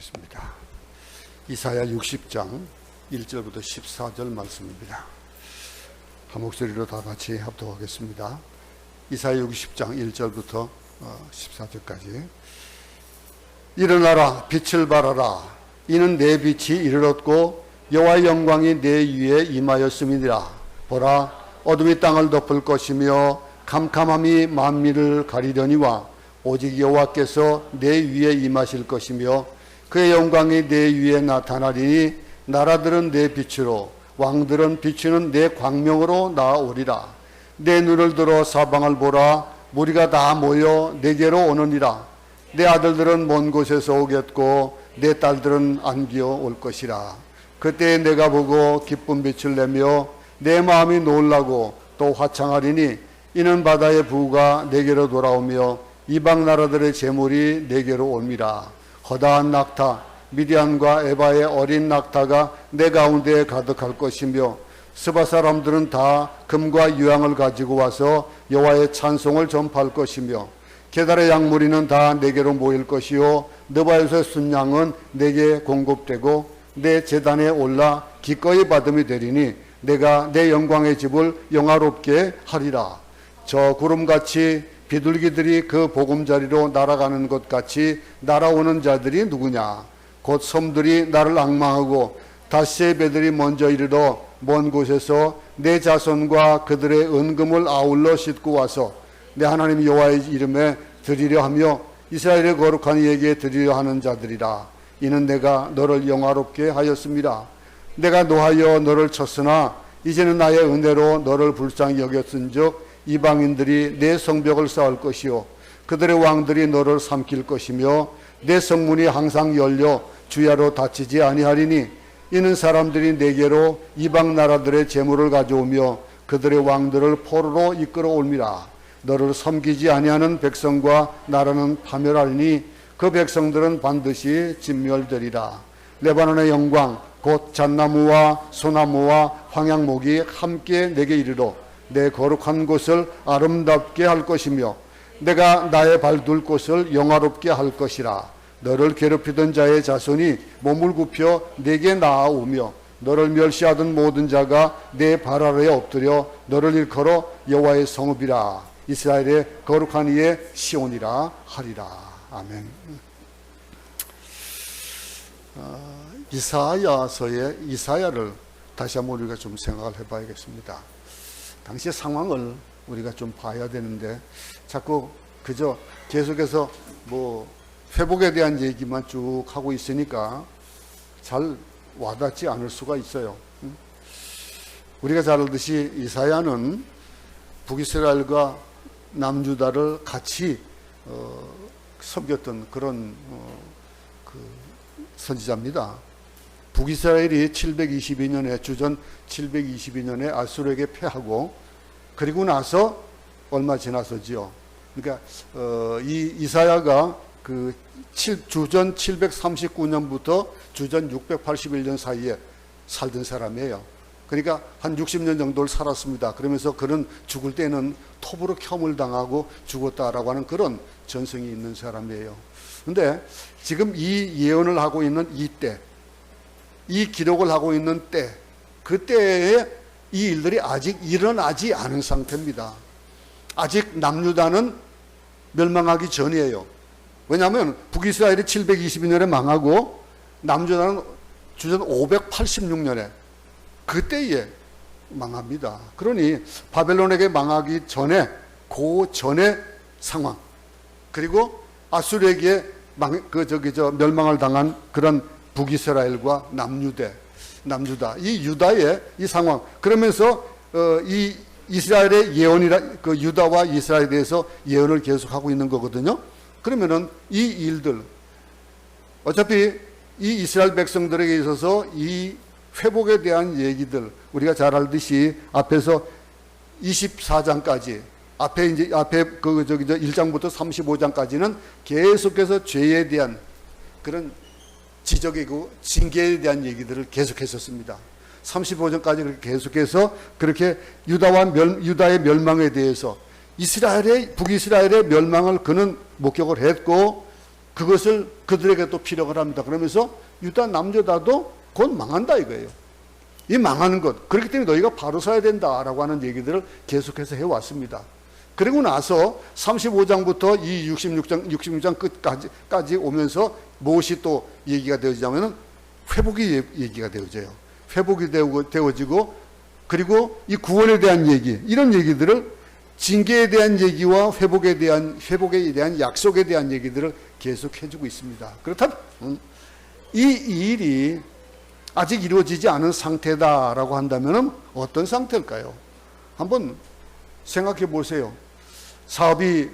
하겠습니다. 이사야 60장 1절부터 14절 말씀입니다. 한 목소리로 다 같이 합독하겠습니다. 이사야 60장 1절부터 14절까지. 일어나라, 빛을 발하라. 이는 내 빛이 이르렀고 여호와의 영광이 내 위에 임하였음이니라. 보라, 어둠이 땅을 덮을 것이며 캄캄함이 만민을 가리려니와 오직 여호와께서 내 위에 임하실 것이며 그의 영광이 내 위에 나타나리니 나라들은 내 빛으로 왕들은 비추는 내 광명으로 나아오리라. 내 눈을 들어 사방을 보라. 무리가 다 모여 내게로 오느니라. 내 아들들은 먼 곳에서 오겠고 내 딸들은 안기어 올 것이라. 그때 내가 보고 기쁜 빛을 내며 내 마음이 놀라고 또 화창하리니 이는 바다의 부가 내게로 돌아오며 이방 나라들의 재물이 내게로 옵니다. 허다한 낙타 미디안과 에바의 어린 낙타가 내 가운데에 가득할 것이며 스바 사람들은 다 금과 유황을 가지고 와서 여호와의 찬송을 전파할 것이며 게달의 양무리는 다 내게로 모일 것이요 느바요스의 순양은 내게 공급되고 내 제단에 올라 기꺼이 받음이 되리니 내가 내 영광의 집을 영화롭게 하리라. 저 구름같이 비둘기들이 그 보금자리로 날아가는 것 같이 날아오는 자들이 누구냐? 곧 섬들이 나를 앙망하고 다시의 배들이 먼저 이르러 먼 곳에서 내 자손과 그들의 은금을 아울러 싣고 와서 내 하나님 여호와의 이름에 드리려 하며 이스라엘의 거룩한 이에게 드리려 하는 자들이라. 이는 내가 너를 영화롭게 하였습니다. 내가 노하여 너를 쳤으나 이제는 나의 은혜로 너를 불쌍히 여겼은즉 이방인들이 내 성벽을 쌓을 것이요 그들의 왕들이 너를 삼킬 것이며 내 성문이 항상 열려 주야로 닫히지 아니하리니 이는 사람들이 내게로 이방 나라들의 재물을 가져오며 그들의 왕들을 포로로 이끌어 올미라. 너를 섬기지 아니하는 백성과 나라는 파멸하리니 그 백성들은 반드시 진멸되리라. 레바논의 영광 곧 잣나무와 소나무와 황양목이 함께 내게 이르러 내 거룩한 곳을 아름답게 할 것이며 내가 나의 발둘 곳을 영화롭게 할 것이라. 너를 괴롭히던 자의 자손이 몸을 굽혀 내게 나아오며 너를 멸시하던 모든 자가 내 발 아래에 엎드려 너를 일컬어 여호와의 성읍이라 이스라엘의 거룩한 이의 시온이라 하리라. 아멘. 이사야서의 이사야를 다시 한번 우리가 좀 생각을 해봐야겠습니다. 당시의 상황을 우리가 좀 봐야 되는데 자꾸 그저 계속해서 회복에 대한 얘기만 쭉 하고 있으니까 잘 와닿지 않을 수가 있어요. 우리가 잘 알듯이 이사야는 북이스라엘과 남유다를 같이 섬겼던 그런 선지자입니다. 북이스라엘이 722년에 주전 722년에 아수르에게 패하고 그리고 나서 얼마 지나서지요. 그러니까 이 이사야가 그 주전 739년부터 주전 681년 사이에 살던 사람이에요. 그러니까 한 60년 정도를 살았습니다. 그러면서 그는 죽을 때는 톱으로 켬을 당하고 죽었다라고 하는 그런 전성이 있는 사람이에요. 그런데 지금 이 예언을 하고 있는 이때, 이 기록을 하고 있는 때, 그때에 이 일들이 아직 일어나지 않은 상태입니다. 아직 남유다는 멸망하기 전이에요. 왜냐하면 북이스라엘이 722년에 망하고 남유다는 주전 586년에 그때에 망합니다. 그러니 바벨론에게 망하기 전에 그 전의 상황, 그리고 아수르에게 멸망을 당한 그런 북이스라엘과 남유다, 이 유다의 이 상황, 그러면서 이 이스라엘의 예언이라 유다와 이스라엘에 대해서 예언을 계속하고 있는 거거든요. 그러면은 이 일들, 어차피 이 이스라엘 백성들에게 있어서 이 회복에 대한 얘기들, 우리가 잘 알듯이 앞에서 24장까지 앞에 1장부터 35장까지는 계속해서 죄에 대한 그런 지적이고 징계에 대한 얘기들을 계속했었습니다. 35장까지 계속해서 그렇게 유다의 멸망에 대해서 북이스라엘의 멸망을 그는 목격을 했고, 그것을 그들에게 또 피력을 합니다. 그러면서 유다 남유다도 곧 망한다 이거예요. 이 망하는 것, 그렇기 때문에 너희가 바로 서야 된다라고 하는 얘기들을 계속해서 해왔습니다. 그리고 나서 35장부터 이 66장 끝까지 오면서 무엇이 또 얘기가 되어지냐면은 회복이 얘기가 되어져요. 회복이 되어지고, 그리고 이 구원에 대한 얘기, 이런 얘기들을 징계에 대한 얘기와 회복에 대한 약속에 대한 얘기들을 계속 해주고 있습니다. 그렇다면 이 일이 아직 이루어지지 않은 상태다라고 한다면 어떤 상태일까요? 한번 생각해 보세요. 사업이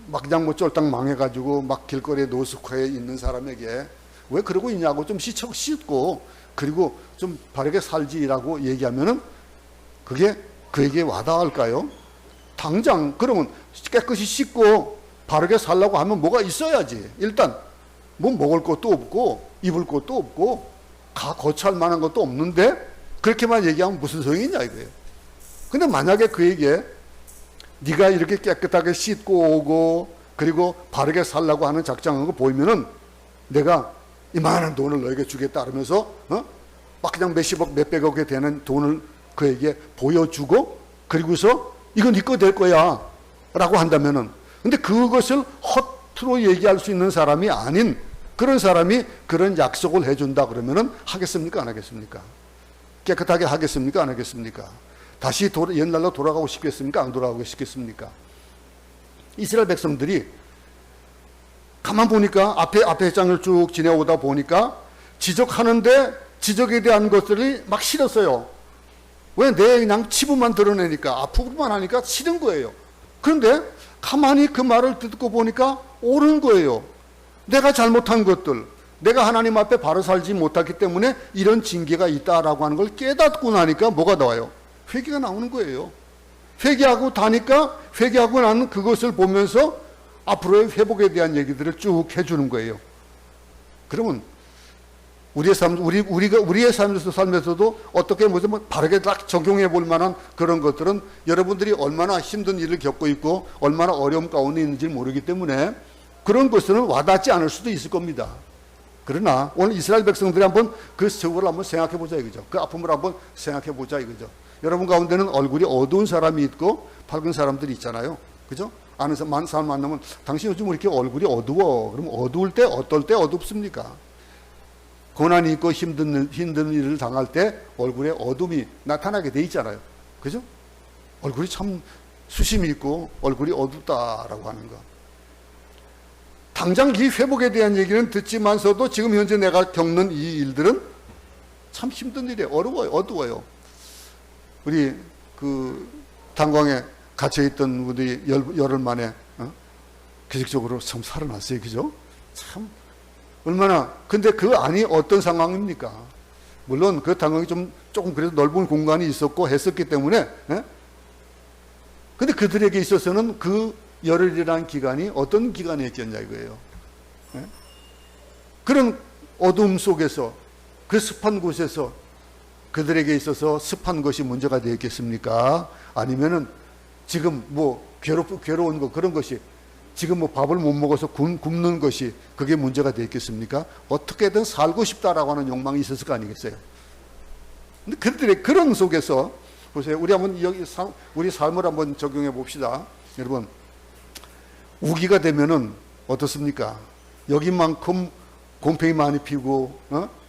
막 그냥 뭐 쫄딱 망해가지고 막 길거리에 노숙해 있는 사람에게 왜 그러고 있냐고 좀 씻고 그리고 좀 바르게 살지라고 얘기하면은 그게 그에게 와닿을까요? 당장 그러면 깨끗이 씻고 바르게 살라고 하면 뭐가 있어야지. 일단 뭐 먹을 것도 없고 입을 것도 없고 거처할 만한 것도 없는데 그렇게만 얘기하면 무슨 소용이 있냐 이거예요. 근데 만약에 그에게 네가 이렇게 깨끗하게 씻고 오고 그리고 바르게 살라고 하는 작정한 거 보이면은 내가 이만한 돈을 너에게 주겠다 그러면서 막 그냥 몇십억 몇백억에 되는 돈을 그에게 보여주고 그리고서 이건 네 거 될 거야 라고 한다면은, 근데 그것을 허투루 얘기할 수 있는 사람이 아닌 그런 사람이 그런 약속을 해준다 그러면은 하겠습니까 안 하겠습니까? 깨끗하게 하겠습니까 안 하겠습니까? 다시 옛날로 돌아가고 싶겠습니까 안 돌아가고 싶겠습니까? 이스라엘 백성들이 가만 보니까 앞에 장을 쭉 지내오다 보니까 지적하는데 지적에 대한 것들이 막 싫었어요. 왜? 내 그냥 치부만 드러내니까, 아프기만 하니까 싫은 거예요. 그런데 가만히 그 말을 듣고 보니까 옳은 거예요. 내가 잘못한 것들, 내가 하나님 앞에 바로 살지 못했기 때문에 이런 징계가 있다라고 하는 걸 깨닫고 나니까 뭐가 나와요? 회개가 나오는 거예요. 회개하고 나는 그것을 보면서 앞으로의 회복에 대한 얘기들을 쭉 해주는 거예요. 그러면 우리의 삶에서도 어떻게 뭐 바르게 딱 적용해 볼 만한 그런 것들은 여러분들이 얼마나 힘든 일을 겪고 있고 얼마나 어려움 가운데 있는지 모르기 때문에 그런 것들은 와닿지 않을 수도 있을 겁니다. 그러나 오늘 이스라엘 백성들이 한번 그 저거를 한번 생각해 보자 이거죠. 그 아픔을 한번 생각해 보자 이거죠. 여러분 가운데는 얼굴이 어두운 사람이 있고 밝은 사람들이 있잖아요. 그죠? 아는 사람 만나면 당신 요즘 왜 이렇게 얼굴이 어두워? 그럼 어두울 때 어떨 때 어둡습니까? 고난이 있고 힘든 일을 당할 때 얼굴에 어둠이 나타나게 돼 있잖아요. 그죠? 얼굴이 참 수심이 있고 얼굴이 어둡다라고 하는 거. 당장 이 회복에 대한 얘기는 듣지만서도 지금 현재 내가 겪는 이 일들은 참 힘든 일이에요. 어두워요. 우리 그 탄광에 갇혀있던 우리 열흘 만에 기적적으로 참 살아났어요. 그죠? 참 얼마나. 근데 그 안이 어떤 상황입니까? 물론 그 탄광이 조금 그래도 넓은 공간이 있었고 했었기 때문에 근데 그들에게 있어서는 그 열흘이라는 기간이 어떤 기간이었겠냐 이거예요. 그런 어둠 속에서 그 습한 곳에서 그들에게 있어서 습한 것이 문제가 되었겠습니까? 아니면은 지금 뭐 괴로운 거 그런 것이 지금 뭐 밥을 못 먹어서 굶는 것이 그게 문제가 되었겠습니까? 어떻게든 살고 싶다라고 하는 욕망이 있었을 거 아니겠어요? 근데 그들의 그런 속에서 보세요. 우리 한번 우리 삶을 한번 적용해 봅시다. 여러분, 우기가 되면은 어떻습니까? 여기만큼 곰팡이 많이 피고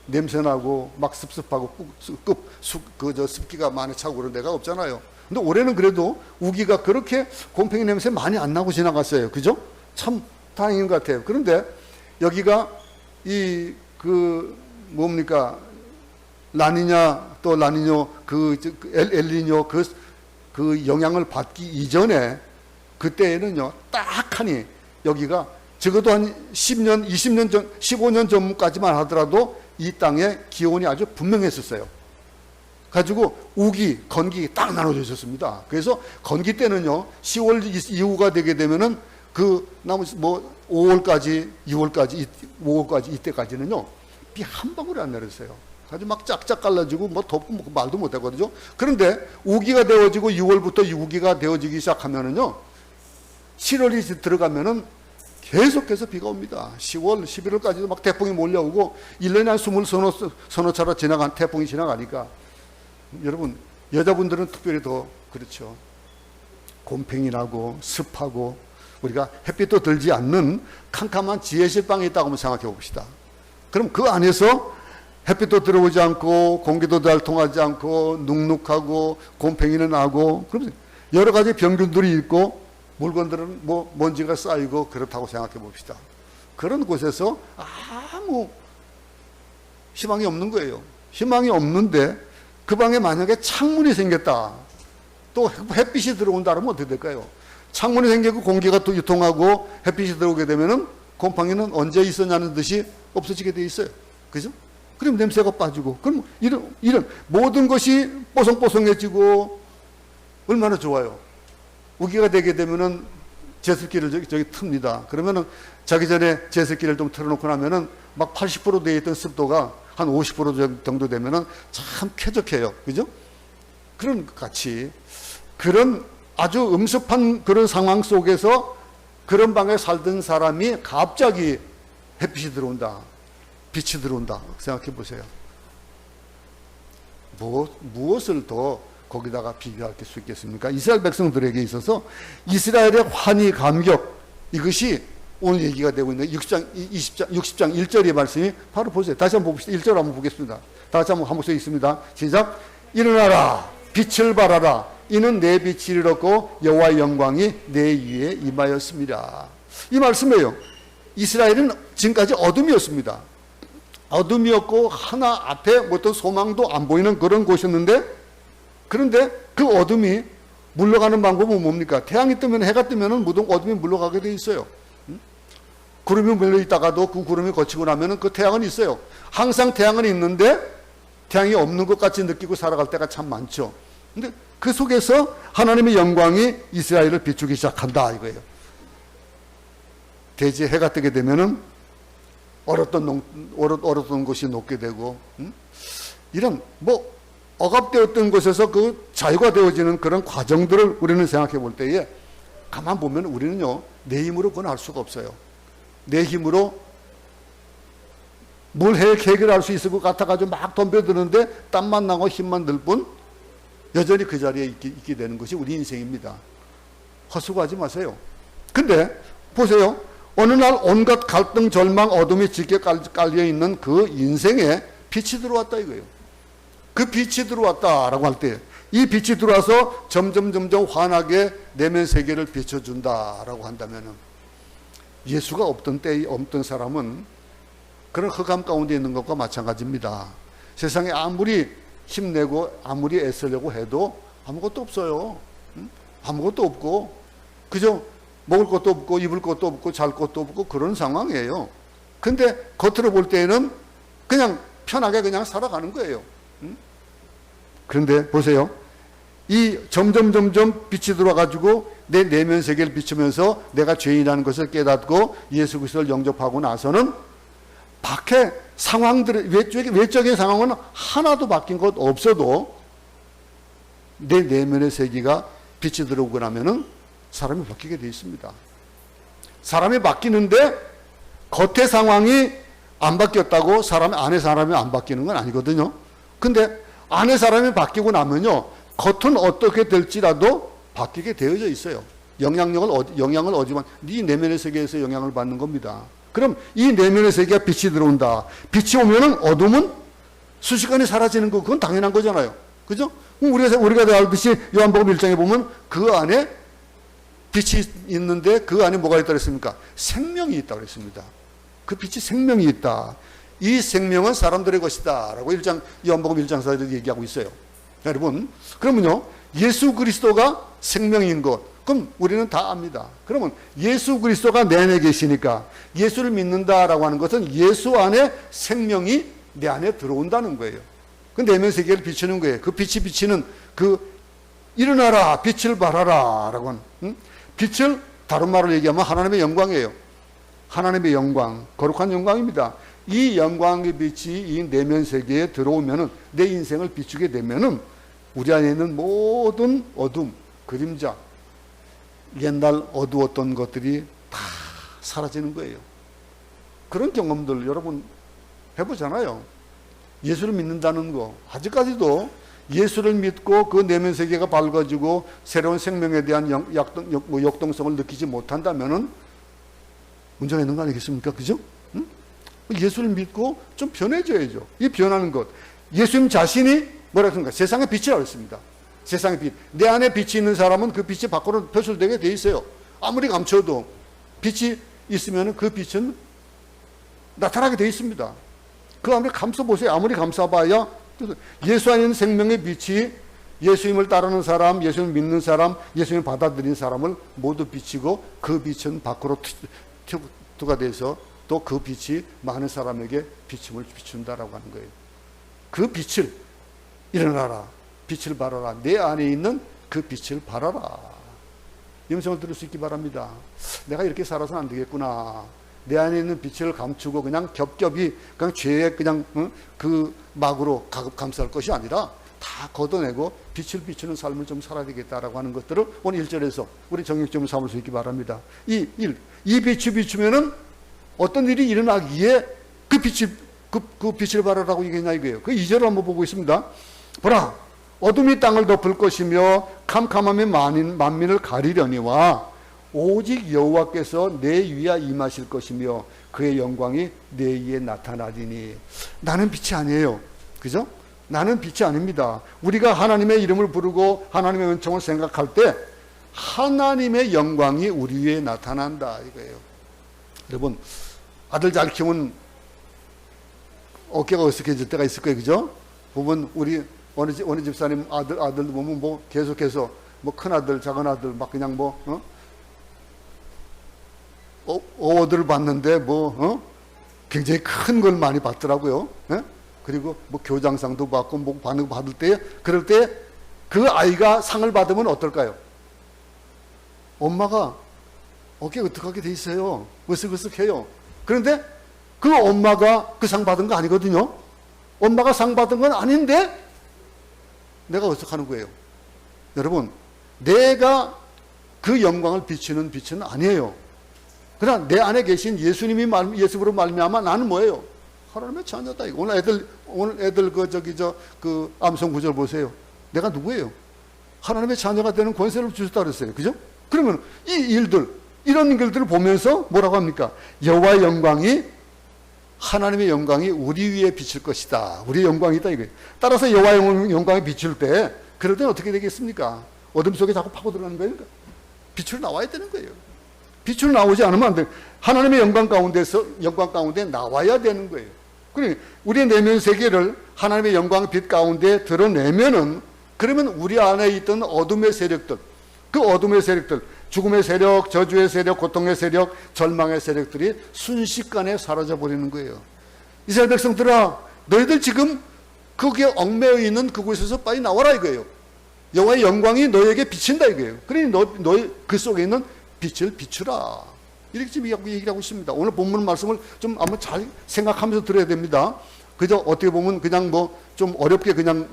냄새나고 막 습습하고 습기가 많이 차고 그런 데가 없잖아요. 근데 올해는 그래도 우기가 그렇게 곰팡이 냄새 많이 안 나고 지나갔어요. 그죠? 참 다행인 것 같아요. 그런데 여기가 뭡니까? 라니냐 또 라니뇨 엘니뇨 그 영향을 받기 이전에 그때에는요, 딱하니 여기가 적어도 한 10년, 20년 전, 15년 전까지만 하더라도 이 땅의 기온이 아주 분명했었어요. 가지고 우기, 건기 딱 나눠져 있었습니다. 그래서 건기 때는요, 10월 이후가 되게 되면은 그 나머지 뭐 5월까지, 5월까지 이때까지는요, 비 한 방울이 안 내렸어요. 아주 막 짝짝 갈라지고 뭐 덥고 뭐 말도 못 하거든요. 그런데 우기가 되어지고 6월부터 우기가 되어지기 시작하면은요, 7월이 들어가면은 계속해서 비가 옵니다. 10월, 11월까지도 막 태풍이 몰려오고 1년에 한 20서너 차례 지나간 태풍이 지나가니까 여러분, 여자분들은 특별히 더 그렇죠. 곰팡이 나고 습하고 우리가 햇빛도 들지 않는 캄캄한 지하실 방에 있다고 한번 생각해 봅시다. 그럼 그 안에서 햇빛도 들어오지 않고 공기도 잘 통하지 않고 눅눅하고 곰팡이는 나고 그럼 여러 가지 병균들이 있고 물건들은 뭐 먼지가 쌓이고 그렇다고 생각해 봅시다. 그런 곳에서 아무 희망이 없는 거예요. 희망이 없는데 그 방에 만약에 창문이 생겼다. 또 햇빛이 들어온다 그러면 어떻게 될까요? 창문이 생기고 공기가 또 유통하고 햇빛이 들어오게 되면은 곰팡이는 언제 있었냐는 듯이 없어지게 돼 있어요. 그죠? 그럼 냄새가 빠지고 그럼 이런 모든 것이 뽀송뽀송해지고 얼마나 좋아요. 우기가 되게 되면은 제습기를 저기 틉니다. 그러면은 자기 전에 제습기를 좀 틀어놓고 나면은 막 80% 되어 있던 습도가 한 50% 정도 되면은 참 쾌적해요. 그죠? 그런 것 같이 그런 아주 음습한 그런 상황 속에서 그런 방에 살던 사람이 갑자기 햇빛이 들어온다. 빛이 들어온다. 생각해 보세요. 무엇을 더 거기다가 비교할 수 있겠습니까? 이스라엘 백성들에게 있어서 이스라엘의 환희 감격 이것이 오늘 얘기가 되고 있는 60장 1절의 말씀이 바로 보세요. 다시 한번 봅시다. 1절 한번 보겠습니다. 다시 한번 한 목소리 있습니다. 시작. 일어나라 빛을 발하라 이는 내 빛이 이르렀고 여호와의 영광이 내 위에 임하였습니다. 이 말씀이에요. 이스라엘은 지금까지 어둠이었습니다. 어둠이었고 하나 앞에 어떤 소망도 안 보이는 그런 곳이었는데 그런데 그 어둠이 물러가는 방법은 뭡니까? 태양이 뜨면 해가 뜨면은 모든 어둠이 물러가게 돼 있어요. 구름이 몰려 있다가도 그 구름이 거치고 나면은 그 태양은 있어요. 항상 태양은 있는데 태양이 없는 것 같이 느끼고 살아갈 때가 참 많죠. 근데 그 속에서 하나님의 영광이 이스라엘을 비추기 시작한다 이거예요. 대지에 해가 뜨게 되면은 얼었던 곳이 녹게 되고 이런 억압되었던 곳에서 그 자유가 되어지는 그런 과정들을 우리는 생각해 볼 때에 가만 보면 우리는요 내 힘으로 그건 알 수가 없어요. 내 힘으로 뭘 해결할 수 있을 것 같아가지고 막 덤벼드는데 땀만 나고 힘만 들 뿐 여전히 그 자리에 있게 되는 것이 우리 인생입니다. 헛수고하지 마세요. 근데 보세요. 어느 날 온갖 갈등, 절망, 어둠이 짙게 깔려있는 그 인생에 빛이 들어왔다 이거예요. 그 빛이 들어왔다라고 할 때 이 빛이 들어와서 점점 환하게 내면 세계를 비춰준다라고 한다면 예수가 없던 때에 없던 사람은 그런 흑암 가운데 있는 것과 마찬가지입니다. 세상에 아무리 힘내고 아무리 애쓰려고 해도 아무것도 없어요. 아무것도 없고 그저 먹을 것도 없고 입을 것도 없고 잘 것도 없고 그런 상황이에요. 근데 겉으로 볼 때에는 그냥 편하게 그냥 살아가는 거예요. 그런데 보세요. 이 점점 빛이 들어와가지고 내 내면 세계를 비추면서 내가 죄인이라는 것을 깨닫고 예수 그리스도를 영접하고 나서는 밖에 상황들, 외적인 상황은 하나도 바뀐 것 없어도 내 내면의 세계가 빛이 들어오고 나면은 사람이 바뀌게 되어 있습니다. 사람이 바뀌는데 겉의 상황이 안 바뀌었다고 안의 사람이 안 바뀌는 건 아니거든요. 근데 안의 사람이 바뀌고 나면요, 겉은 어떻게 될지라도 바뀌게 되어져 있어요. 영향을 얻지만 네 내면의 세계에서 영향을 받는 겁니다. 그럼 이 내면의 세계가 빛이 들어온다. 빛이 오면은 어둠은 순식간에 사라지는 거, 그건 당연한 거잖아요. 그죠? 우리가 다 알듯이 요한복음 1장에 보면 그 안에 빛이 있는데 그 안에 뭐가 있다고 했습니까? 생명이 있다고 했습니다. 그 빛이 생명이 있다. 이 생명은 사람들의 것이다. 라고 요한복음 1장 4절에 얘기하고 있어요. 여러분, 그러면요, 예수 그리스도가 생명인 것, 그럼 우리는 다 압니다. 그러면 예수 그리스도가 내 안에 계시니까 예수를 믿는다라고 하는 것은 예수 안에 생명이 내 안에 들어온다는 거예요. 그 내면 세계를 비추는 거예요. 그 빛이 비치는 일어나라, 빛을 발하라 라고 하는, 빛을 다른 말로 얘기하면 하나님의 영광이에요. 하나님의 영광, 거룩한 영광입니다. 이 영광의 빛이 이 내면 세계에 들어오면은, 내 인생을 비추게 되면은 우리 안에 있는 모든 어둠, 그림자, 옛날 어두웠던 것들이 다 사라지는 거예요. 그런 경험들 여러분 해보잖아요. 예수를 믿는다는 거. 아직까지도 예수를 믿고 그 내면 세계가 밝아지고 새로운 생명에 대한 역동성을 느끼지 못한다면은 문제가 있는 거 아니겠습니까? 그죠? 응? 예수를 믿고 좀 변해져야죠. 이 변하는 것. 예수님 자신이 뭐라 그런가? 세상의 빛이라고 했습니다. 세상의 빛. 내 안에 빛이 있는 사람은 그 빛이 밖으로 표출되게 돼 있어요. 아무리 감춰도 빛이 있으면 그 빛은 나타나게 돼 있습니다. 그 아무리 감싸보세요. 아무리 감싸봐야 예수 안에 있는 생명의 빛이 예수님을 따르는 사람, 예수님을 믿는 사람, 예수님을 받아들인 사람을 모두 비치고 그 빛은 밖으로 투가 돼서 또 그 빛이 많은 사람에게 비춤을 비춘다라고 하는 거예요. 그 빛을 일어나라. 빛을 발하라. 내 안에 있는 그 빛을 발하라. 이 음성을 들을 수 있기 바랍니다. 내가 이렇게 살아서는 안 되겠구나. 내 안에 있는 빛을 감추고 그냥 겹겹이 그냥 죄의 그냥 그 막으로 감쌀 것이 아니라 다 걷어내고 빛을 비추는 삶을 좀 살아야 되겠다라고 하는 것들을 오늘 1절에서 우리 정육점을 삼을 수 있기 바랍니다. 이 빛이 비추면은 어떤 일이 일어나기에 그 빛을 발하라고 얘기했냐 이거예요. 그 2절을 한번 보고 있습니다. 보라, 어둠이 땅을 덮을 것이며 캄캄함이 만민을 가리려니와 오직 여호와께서 내 위에 임하실 것이며 그의 영광이 내 위에 나타나리니. 나는 빛이 아니에요. 그죠? 나는 빛이 아닙니다. 우리가 하나님의 이름을 부르고 하나님의 은총을 생각할 때 하나님의 영광이 우리 위에 나타난다 이거예요. 여러분, 아들 잘 키우면 어깨가 어색해질 때가 있을 거예요. 그죠? 보면 우리 어느 집사님 아들도 보면 뭐 계속해서 뭐 큰아들 작은아들 막 그냥 어워드를 받는데 굉장히 큰 걸 많이 받더라고요. 예? 그리고 뭐 교장상도 받고 뭐 받을 때 그럴 때 그 아이가 상을 받으면 어떨까요? 엄마가 어깨 으쓱하게 돼 있어요. 으쓱으쓱해요. 그런데 그 엄마가 그 상 받은 거 아니거든요. 엄마가 상 받은 건 아닌데 내가 어떡하는 거예요? 여러분, 내가 그 영광을 비추는 빛은 아니에요. 그러나 내 안에 계신 예수님이 예수로 말미암아 나는 뭐예요? 하나님의 자녀다. 오늘 애들 그 암송 구절 보세요. 내가 누구예요? 하나님의 자녀가 되는 권세를 주셨다 그랬어요. 그죠? 그러면 이런 일들을 보면서 뭐라고 합니까? 여호와의 영광이, 하나님의 영광이 우리 위에 비칠 것이다. 우리의 영광이다 이거예요. 따라서 여호와의 영광이 비칠 때 그럴 때는 어떻게 되겠습니까? 어둠 속에 자꾸 파고 들어가는 거예요. 빛으로 나와야 되는 거예요. 빛으로 나오지 않으면 안 돼요. 하나님의 영광 가운데 나와야 되는 거예요. 그러니 우리의 내면 세계를 하나님의 영광 빛 가운데 드러내면은, 그러면 우리 안에 있던 어둠의 세력들, 그 어둠의 세력들, 죽음의 세력, 저주의 세력, 고통의 세력, 절망의 세력들이 순식간에 사라져 버리는 거예요. 이스라엘 백성들아, 너희들 지금 거기에 얽매여 있는 그곳에서 빨리 나와라 이거예요. 여호와의 영광이 너희에게 비친다 이거예요. 그러니 너희 그 속에 있는 빛을 비추라. 이렇게 지금 얘기를 하고 있습니다. 오늘 본문 말씀을 좀 한번 잘 생각하면서 들어야 됩니다. 그저 어떻게 보면 그냥 좀 어렵게 그냥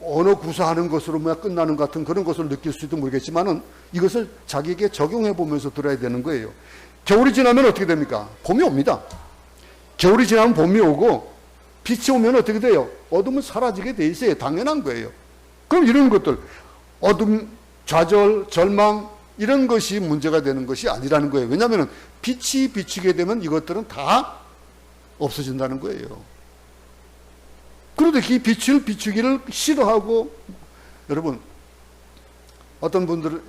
언어 구사하는 것으로 끝나는 것 같은 그런 것을 느낄 수도 모르겠지만은 이것을 자기에게 적용해 보면서 들어야 되는 거예요. 겨울이 지나면 어떻게 됩니까? 봄이 옵니다. 겨울이 지나면 봄이 오고 빛이 오면 어떻게 돼요? 어둠은 사라지게 돼 있어요. 당연한 거예요. 그럼 이런 것들, 어둠, 좌절, 절망, 이런 것이 문제가 되는 것이 아니라는 거예요. 왜냐하면 빛이 비추게 되면 이것들은 다 없어진다는 거예요. 그런데 이 빛을 비추기를 싫어하고, 여러분, 어떤 분들은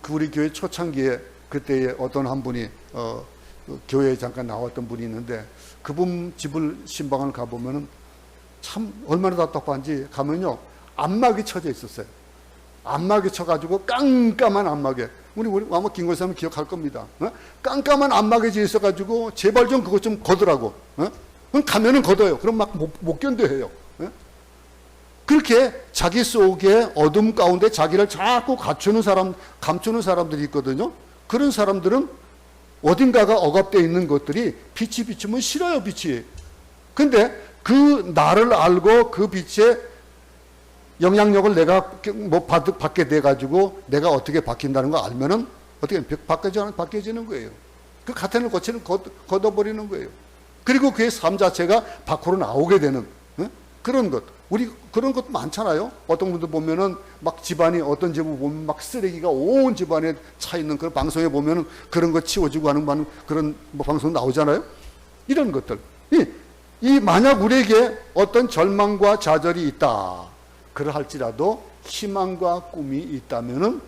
우리 교회 초창기에 그때에 어떤 한 분이 교회에 잠깐 나왔던 분이 있는데, 그분 집을 신방을 가보면은 참 얼마나 답답한지, 가면요 안막이 쳐져 있었어요. 안막이 쳐가지고 깜깜한 안막에, 우리 아마 김고사님 기억할 겁니다. 깜깜한 안막에 있어가지고 제발 좀 그것 좀 걷으라고. 그럼 가면은 걷어요. 그럼 막 못 견뎌해요. 그렇게 자기 속에 어둠 가운데 자기를 자꾸 감추는 사람들이 있거든요. 그런 사람들은 어딘가가 억압되어 있는 것들이 빛이 비추면 싫어요, 빛이. 근데 그 나를 알고 그 빛의 영향력을 내가 받게 돼가지고 내가 어떻게 바뀐다는 거 알면은 어떻게 바뀌어지는 거예요. 그 가텐을 걷어버리는 거예요. 그리고 그의 삶 자체가 밖으로 나오게 되는 그런 것. 우리 그런 것 많잖아요. 어떤 분들 보면은 막 집안이 어떤 집을 보면 막 쓰레기가 온 집안에 차 있는 그런 방송에 보면은 그런 거 치워주고 하는 그런 방송 나오잖아요. 이런 것들. 이 만약 우리에게 어떤 절망과 좌절이 있다. 그러할지라도 희망과 꿈이 있다면은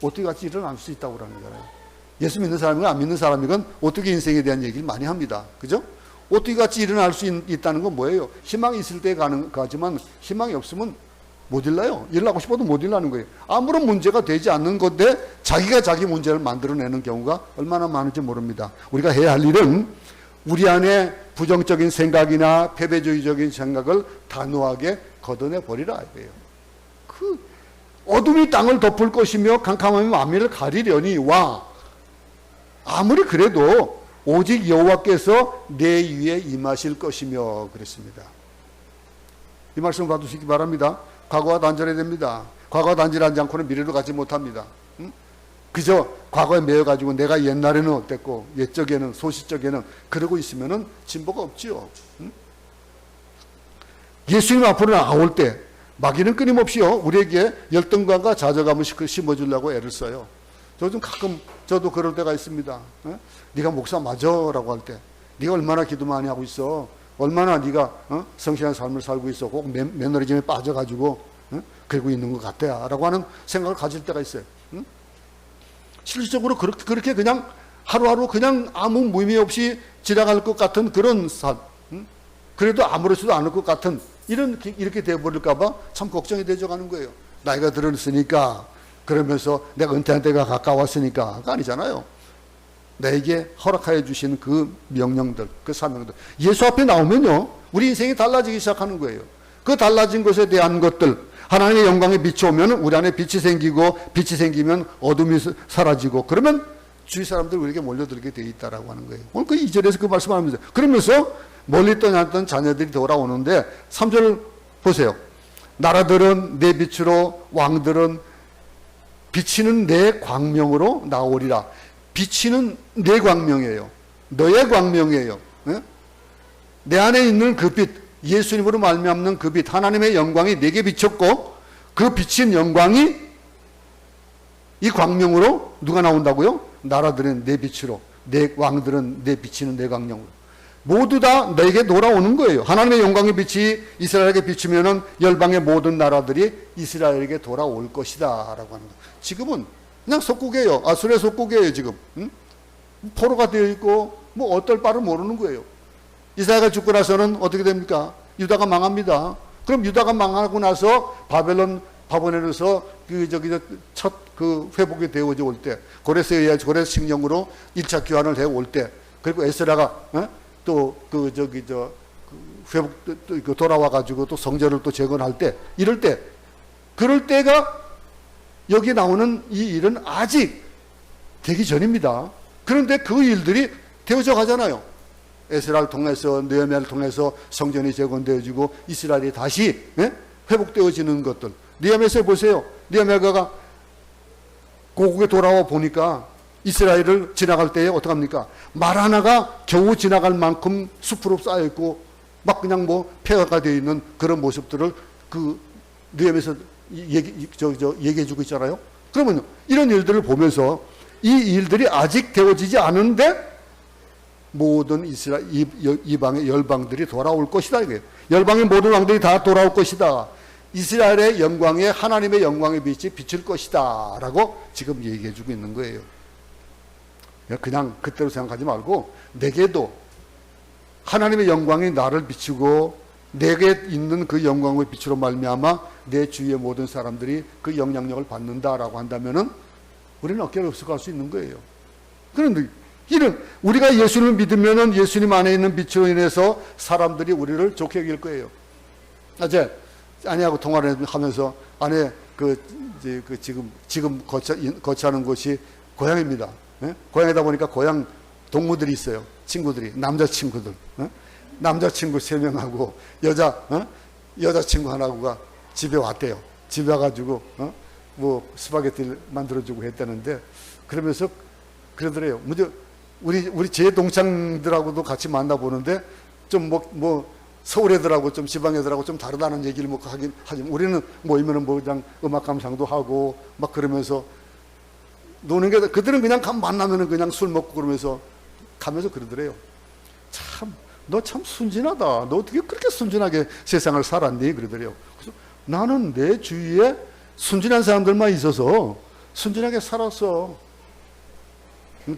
어떻게 같이 일어날 수 있다고 그러는 거예요. 예수 믿는 사람이건 안 믿는 사람이건 어떻게 인생에 대한 얘기를 많이 합니다. 그죠? 어떻게 같이 일어날 수 있다는 건 뭐예요? 희망이 있을 때 가지만 희망이 없으면 못 일나요. 일어나고 싶어도 못 일어나는 거예요. 아무런 문제가 되지 않는 건데 자기가 자기 문제를 만들어내는 경우가 얼마나 많은지 모릅니다. 우리가 해야 할 일은 우리 안에 부정적인 생각이나 패배주의적인 생각을 단호하게 걷어내 버리라 이거예요. 그 어둠이 땅을 덮을 것이며 캄캄함이 만민을 가리려니 와 아무리 그래도 오직 여호와께서 내 위에 임하실 것이며 그랬습니다. 이 말씀을 받으시기 바랍니다. 과거와 단절해야 됩니다. 과거와 단절하지 않고는 미래로 가지 못합니다. 그저 과거에 매여가지고 내가 옛날에는 어땠고 옛적에는 소시적에는 그러고 있으면은 진보가 없지요. 예수님 앞으로 나올 때 마귀는 끊임없이요 우리에게 열등감과 좌절감을 심어주려고 애를 써요. 저도 가끔 저도 그럴 때가 있습니다. 네가 목사 맞아라고 할 때 네가 얼마나 기도 많이 하고 있어. 얼마나 네가 성실한 삶을 살고 있어. 꼭 매너리즘에 빠져가지고 그러고 있는 것 같아 라고 하는 생각을 가질 때가 있어요. 실질적으로 그렇게 그냥 하루하루 그냥 아무 의미 없이 지나갈 것 같은 그런 삶, 그래도 아무렇지도 않을 것 같은 이렇게 되어버릴까봐 참 걱정이 되져 가는 거예요. 나이가 들었으니까 그러면서 내가 은퇴한 때가 가까웠으니까 그거 아니잖아요. 나에게 허락하여 주신 그 명령들, 그 사명들 예수 앞에 나오면요 우리 인생이 달라지기 시작하는 거예요. 그 달라진 것에 대한 것들 하나님의 영광에 빛이 오면 우리 안에 빛이 생기고 빛이 생기면 어둠이 사라지고 그러면 주위 사람들이 우리에게 몰려들게 돼 있다라고 하는 거예요. 오늘 그 2절에서 그 말씀하면서 그러면서 멀리 떠났던 자녀들이 돌아오는데 3절 보세요. 나라들은 내 빛으로 왕들은 비치는 내 광명으로 나오리라. 비치는 내 광명이에요. 너의 광명이에요. 내 안에 있는 그 빛, 예수님으로 말미암는 그 빛, 하나님의 영광이 내게 비쳤고 그 비친 영광이 이 광명으로 누가 나온다고요? 나라들은 내 빛으로, 내 왕들은 내 비치는 내 광명으로 모두 다 내게 돌아오는 거예요. 하나님의 영광의 빛이 이스라엘에게 비추면은 열방의 모든 나라들이 이스라엘에게 돌아올 것이다 라고 하는 거예요. 지금은 그냥 속국이에요. 아수르의 속국이에요 지금. 포로가 되어 있고 뭐 어떨 바를 모르는 거예요. 이사야가 죽고 나서는 어떻게 됩니까? 유다가 망합니다. 그럼 유다가 망하고 나서 바벨론에서 첫 회복이 되어져 올 때, 고레스에 의해 고레스 칙령으로 1차 교환을 해 올 때, 그리고 에스라가 회복 돌아와 가지고 또 성전을 또 재건할 때, 이럴 때, 그럴 때가 여기 나오는 이 일은 아직 되기 전입니다. 그런데 그 일들이 되어져 가잖아요. 에스라를 통해서 느헤미야를 통해서 성전이 재건되어지고 이스라엘이 다시 회복되어지는 것들. 느헤미야서 보세요. 느헤미야가 고국에 돌아와 보니까 이스라엘을 지나갈 때에 어떡합니까? 말 하나가 겨우 지나갈 만큼 숲으로 쌓여있고 막 그냥 뭐 폐허가 되어 있는 그런 모습들을 그 느헤미야서 얘기해주고 있잖아요. 그러면 이런 일들을 보면서 이 일들이 아직 되어지지 않은데 모든 이방의 열방들이 돌아올 것이다. 이게 열방의 모든 왕들이 다 돌아올 것이다. 이스라엘의 영광에 하나님의 영광의 빛이 비칠 것이다 라고 지금 얘기해주고 있는 거예요. 그냥 그때로 생각하지 말고 내게도 하나님의 영광이 나를 비추고 내게 있는 그 영광의 빛으로 말미암아 내 주위의 모든 사람들이 그 영향력을 받는다라고 한다면은 우리는 어깨를 없을까 할 수 있는 거예요. 그런데 우리가 예수님을 믿으면은 예수님 안에 있는 빛으로 인해서 사람들이 우리를 좋게 여길 거예요. 어제 아내하고 통화를 하면서 아내 지금 거처하는 곳이 고향입니다. 고향이다 보니까 고향 동무들이 있어요. 친구들이 남자친구들. 남자친구 3명하고 여자친구 하나가 집에 왔대요. 집에 와가지고 뭐 스파게티를 만들어주고 했다는데, 그러면서 그러더래요. 먼저 우리 제 동창들하고도 같이 만나보는데 좀 서울 애들하고 좀 지방 애들하고 좀 다르다는 얘기를 뭐 하긴 하지만, 우리는 모이면은 뭐 그냥 음악 감상도 하고 막 그러면서 노는 게, 그들은 그냥 만나면은 그냥 술 먹고 그러면서 가면서 그러더래요. 참, 너 참 순진하다. 너 어떻게 그렇게 순진하게 세상을 살았니? 그러더래요. 그래서 나는 내 주위에 순진한 사람들만 있어서 순진하게 살았어.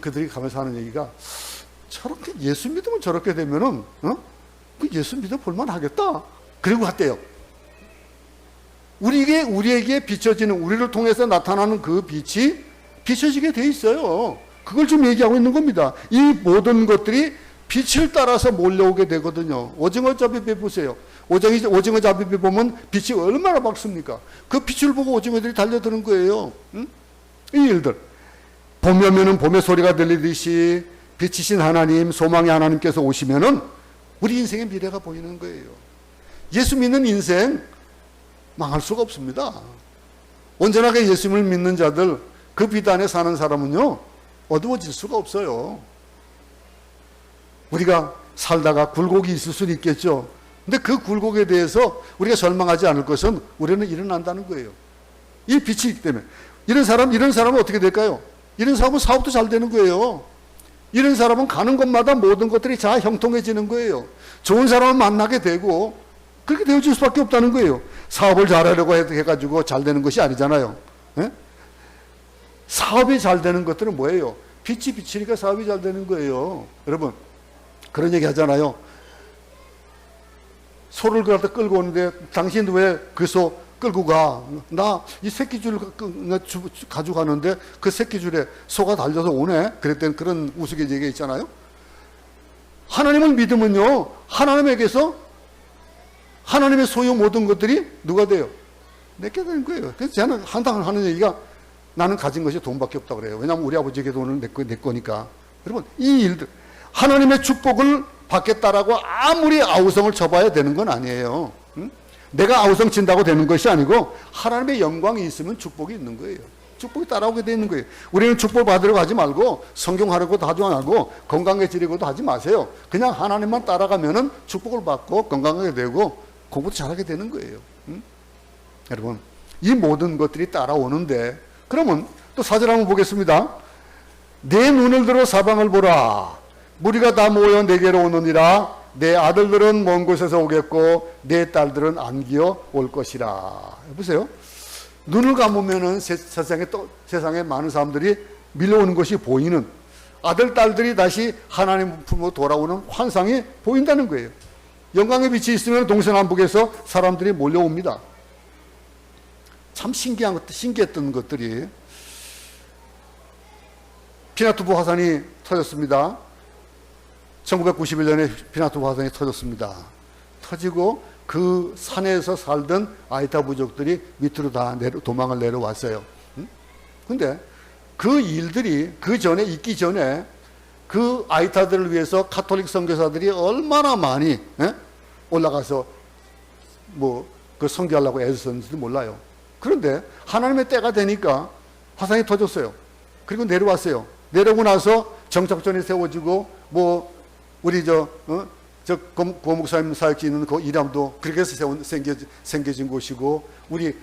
그들이 가면서 하는 얘기가, 저렇게 예수 믿으면 저렇게 되면은 그 예수 믿어 볼만 하겠다. 그리고 갔대요. 우리에게 비춰지는, 우리를 통해서 나타나는 그 빛이 비춰지게 돼 있어요. 그걸 좀 얘기하고 있는 겁니다. 이 모든 것들이 빛을 따라서 몰려오게 되거든요. 오징어 잡이배 보세요. 오징어 잡이배 보면 빛이 얼마나 밝습니까? 그 빛을 보고 오징어들이 달려드는 거예요. 이 일들. 봄이 오면은 봄의 소리가 들리듯이 빛이신 하나님, 소망의 하나님께서 오시면은 우리 인생의 미래가 보이는 거예요. 예수 믿는 인생 망할 수가 없습니다. 온전하게 예수님을 믿는 자들, 그 빛 안에 사는 사람은요, 어두워질 수가 없어요. 우리가 살다가 굴곡이 있을 수는 있겠죠. 근데 그 굴곡에 대해서 우리가 절망하지 않을 것은 우리는 일어난다는 거예요. 이 빛이 있기 때문에. 이런 사람은 어떻게 될까요? 이런 사람은 사업도 잘 되는 거예요. 이런 사람은 가는 곳마다 모든 것들이 다 형통해지는 거예요. 좋은 사람을 만나게 되고 그렇게 되어질 수밖에 없다는 거예요. 사업을 잘하려고 해가지고 잘 되는 것이 아니잖아요. 예? 사업이 잘 되는 것들은 뭐예요? 빛이 비치니까 사업이 잘 되는 거예요. 여러분, 그런 얘기 하잖아요. 소를 갖다 끌고 오는데 당신 왜 그 소 끌고 가? 나 이 새끼줄을 가져가는데 그 새끼줄에 소가 달려서 오네? 그랬더니 그런 우스갯소리가 있잖아요. 하나님을 믿으면요, 하나님에게서 하나님의 소유 모든 것들이 누가 돼요? 내게 되는 거예요. 그래서 저는 항상 하는 얘기가, 나는 가진 것이 돈밖에 없다고 그래요. 왜냐하면 우리 아버지에게 돈을 내 거니까. 여러분, 이 일들, 하나님의 축복을 받겠다라고 아무리 아우성을 쳐봐야 되는 건 아니에요. 응? 내가 아우성 친다고 되는 것이 아니고 하나님의 영광이 있으면 축복이 있는 거예요. 축복이 따라오게 되는 거예요. 우리는 축복 받으려고 하지 말고 성경하려고도 하지 말고 건강해지려고도 하지 마세요. 그냥 하나님만 따라가면은 축복을 받고 건강하게 되고 공부도 잘하게 되는 거예요. 응? 여러분, 이 모든 것들이 따라오는데, 그러면 또 사절 한번 보겠습니다. 내 눈을 들어 사방을 보라. 무리가 다 모여 내게로 오느니라. 내 아들들은 먼 곳에서 오겠고 내 딸들은 안기어 올 것이라. 보세요. 눈을 감으면은 세상에 많은 사람들이 밀려오는 것이 보이는, 아들 딸들이 다시 하나님 품으로 돌아오는 환상이 보인다는 거예요. 영광의 빛이 있으면 동서남북에서 사람들이 몰려옵니다. 참 신기했던 것들이, 피나투보 화산이 터졌습니다. 1991년에 피나투보 화산이 터졌습니다. 터지고 그 산에서 살던 아이타 부족들이 밑으로 다 도망을 내려왔어요. 근데 그 일들이 있기 전에 그 아이타들을 위해서 가톨릭 선교사들이 얼마나 많이 올라가서 그 선교하려고 애썼는지도 몰라요. 그런데 하나님의 때가 되니까 화산이 터졌어요. 그리고 내려왔어요. 내려오고 나서 정착전이 세워지고 우리 고목사님 사역지 있는 그 이람도 그렇게 해서 생겨진 곳이고, 우리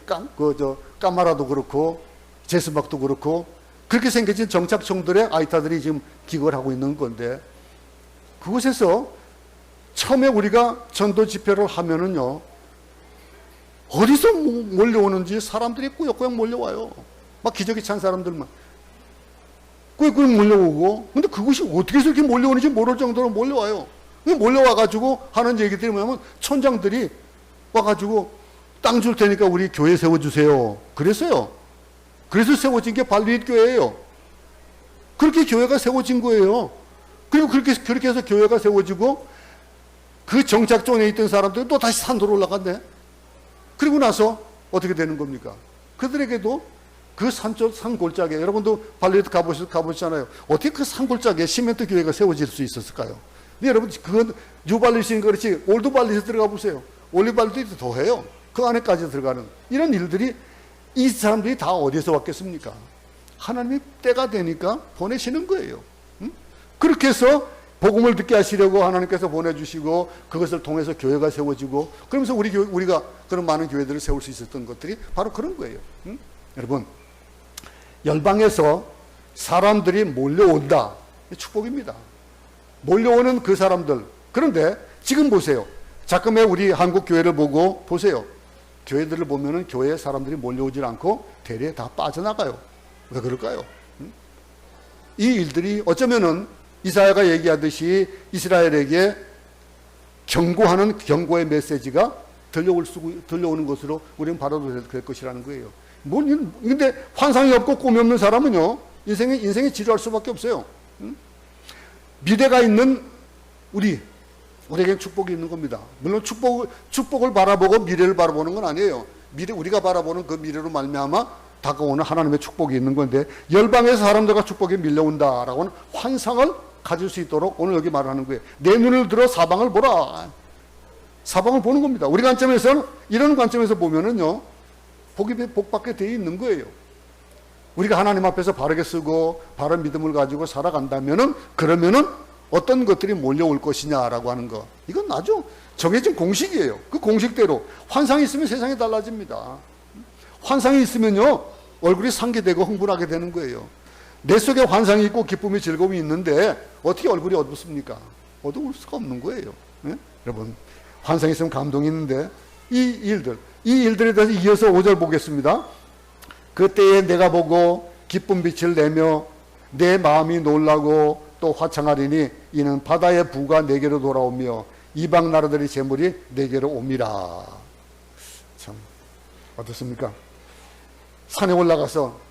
까마라도 그렇고 제스막도 그렇고 그렇게 생겨진 정착청들의 아이타들이 지금 기거를 하고 있는 건데, 그곳에서 처음에 우리가 전도 집회를 하면은요, 어디서 몰려오는지 사람들이 꾸역꾸역 몰려와요. 막 기저귀 찬 사람들만 꾸역꾸역 몰려오고, 근데 그것이 어떻게 해서 이렇게 몰려오는지 모를 정도로 몰려와요. 몰려와가지고 하는 얘기들이 뭐냐면, 촌장들이 와가지고 땅 줄 테니까 우리 교회 세워주세요. 그랬어요. 그래서 세워진 게 발리잇 교회예요. 그렇게 교회가 세워진 거예요. 그리고 그렇게 해서 교회가 세워지고, 그 정착존에 있던 사람들이 또 다시 산으로 올라갔네. 그리고 나서 어떻게 되는 겁니까? 그들에게도 그 산 골짜기에, 여러분도 발리잇 가보셨잖아요. 어떻게 그 산 골짜기에 시멘트 교회가 세워질 수 있었을까요? 근데 여러분, 그건 뉴발리스인 그렇지 올드 발리스 들어가 보세요. 올드 발리스도 더 해요. 그 안에까지 들어가는 이런 일들이 이 사람들이 다 어디서 왔겠습니까? 하나님이 때가 되니까 보내시는 거예요. 그렇게 해서 복음을 듣게 하시려고 하나님께서 보내주시고 그것을 통해서 교회가 세워지고 그러면서 우리가 그런 많은 교회들을 세울 수 있었던 것들이 바로 그런 거예요. 여러분, 열방에서 사람들이 몰려온다. 축복입니다. 몰려오는 그 사람들. 그런데 지금 보세요. 자금의 우리 한국 교회를 보고 보세요. 교회들을 보면은 교회에 사람들이 몰려오질 않고 대래 다 빠져나가요. 왜 그럴까요? 이 일들이 어쩌면은 이사야가 얘기하듯이 이스라엘에게 경고하는 경고의 메시지가 들려오는 것으로 우리는 받아도 될 것이라는 거예요. 근데 환상이 없고 꿈이 없는 사람은요, 인생이 지루할 수밖에 없어요. 미래가 있는 우리에게는 축복이 있는 겁니다. 물론 축복을 바라보고 미래를 바라보는 건 아니에요. 우리가 바라보는 그 미래로 말미암아 다가오는 하나님의 축복이 있는 건데, 열방에서 사람들과 축복이 밀려온다라고는 환상을 가질 수 있도록 오늘 여기 말하는 거예요. 내 눈을 들어 사방을 보라. 사방을 보는 겁니다. 우리 관점에서는, 이런 관점에서 보면은요, 복받게 되어 있는 거예요. 우리가 하나님 앞에서 바르게 쓰고 바른 믿음을 가지고 살아간다면은, 그러면은 어떤 것들이 몰려올 것이냐라고 하는 거. 이건 아주 정해진 공식이에요. 그 공식대로 환상이 있으면 세상이 달라집니다. 환상이 있으면요, 얼굴이 상기되고 흥분하게 되는 거예요. 내 속에 환상이 있고 기쁨이 즐거움이 있는데 어떻게 얼굴이 어둡습니까? 어두울 수가 없는 거예요. 네? 여러분, 환상이 있으면 감동이 있는데 이 일들에 대해서 이어서 5절 보겠습니다. 그때에 내가 보고 기쁜 빛을 내며 내 마음이 놀라고 또 화창하리니 이는 바다의 부가 내게로 돌아오며 이방 나라들의 재물이 내게로 옵니다. 참 어떻습니까? 산에 올라가서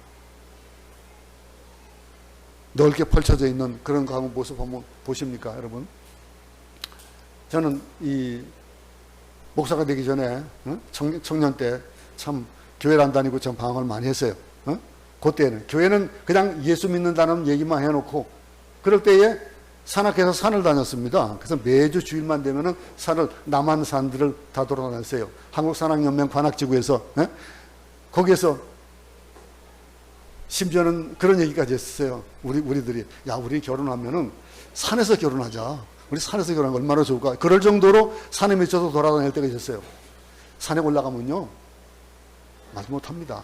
넓게 펼쳐져 있는 그런 모습 한번 보십니까, 여러분? 저는 이 목사가 되기 전에 청년 때 참 교회를 안 다니고 전 방황을 많이 했어요. 그때는 교회는 그냥 예수 믿는다는 얘기만 해놓고, 그럴 때에 산악회에서 산을 다녔습니다. 그래서 매주 주일만 되면은 남한 산들을 다 돌아다녔어요. 한국산악연맹 관악지구에서. 거기에서 심지어는 그런 얘기까지 했어요. 우리들이, 야, 우리 결혼하면은 산에서 결혼하자. 우리 산에서 결혼하면 얼마나 좋을까. 그럴 정도로 산에 미쳐서 돌아다닐 때가 있었어요. 산에 올라가면요, 말 못합니다.